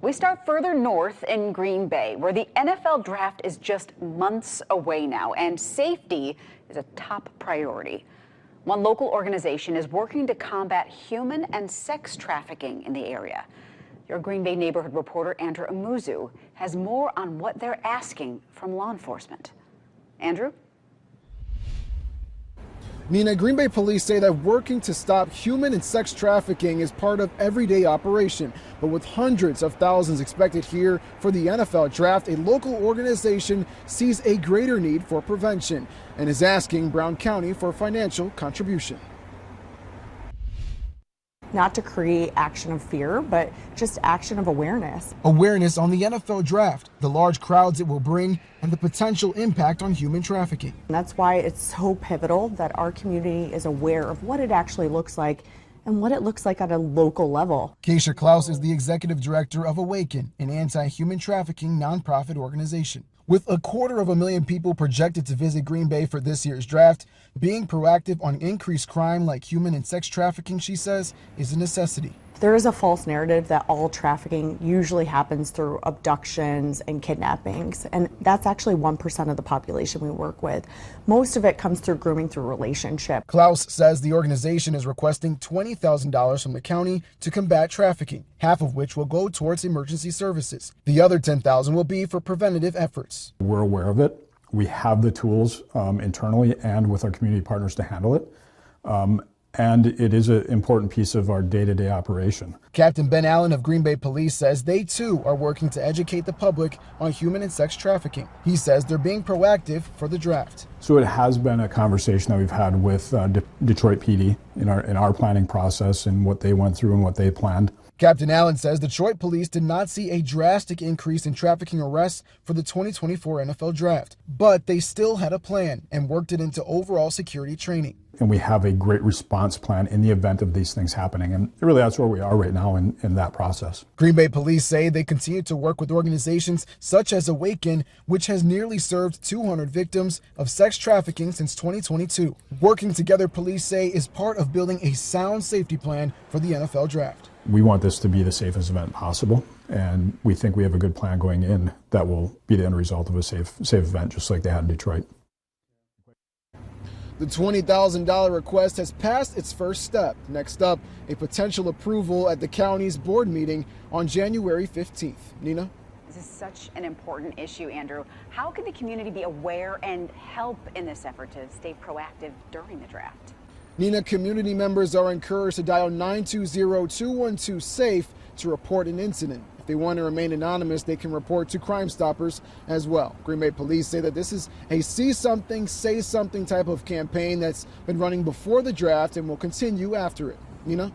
We start further north in Green Bay, where the NFL draft is just months away now, and safety is a top priority. One local organization is working to combat human and sex trafficking in the area. Your Green Bay neighborhood reporter, Andrew Amuzu, has more on what they're asking from law enforcement. Andrew? Nina, Green Bay police say that working to stop human and sex trafficking is part of everyday operation. But with hundreds of thousands expected here for the NFL draft, a local organization sees a greater need for prevention and is asking Brown County for financial contribution. Not to create action of fear, but just action of awareness. Awareness on the NFL draft, the large crowds it will bring, and the potential impact on human trafficking. And that's why it's so pivotal that our community is aware of what it actually looks like and what it looks like at a local level. Keisha Klaus is the executive director of Awaken, an anti-human trafficking nonprofit organization. With 250,000 people projected to visit Green Bay for this year's draft, being proactive on increased crime like human and sex trafficking, she says, is a necessity. There is a false narrative that all trafficking usually happens through abductions and kidnappings, and that's actually 1% of the population we work with. Most of it comes through grooming through relationship. Klaus says the organization is requesting $20,000 from the county to combat trafficking, half of which will go towards emergency services. The other $10,000 will be for preventative efforts. We're aware of it. We have the tools internally and with our community partners to handle it. And it is an important piece of our day-to-day operation. Captain Ben Allen of Green Bay Police says they too are working to educate the public on human and sex trafficking. He says they're being proactive for the draft. So it has been a conversation that we've had with Detroit PD in our planning process and what they went through and what they planned. Captain Allen says Detroit police did not see a drastic increase in trafficking arrests for the 2024 NFL draft, but they still had a plan and worked it into overall security training. And we have a great response plan in the event of these things happening. And really that's where we are right now in that process. Green Bay police say they continue to work with organizations such as Awaken, which has nearly served 200 victims of sex trafficking since 2022. Working together, police say, is part of building a sound safety plan for the NFL draft. We want this to be the safest event possible, and we think we have a good plan going in that will be the end result of a safe event, just like they had in Detroit. The $20,000 request has passed its first step. Next up, a potential approval at the county's board meeting on January 15th. Nina? This is such an important issue, Andrew. How can the community be aware and help in this effort to stay proactive during the draft? Nina, community members are encouraged to dial 920-212-SAFE to report an incident. If they want to remain anonymous, they can report to Crime Stoppers as well. Green Bay police say that this is a see something, say something type of campaign that's been running before the draft and will continue after it. Nina?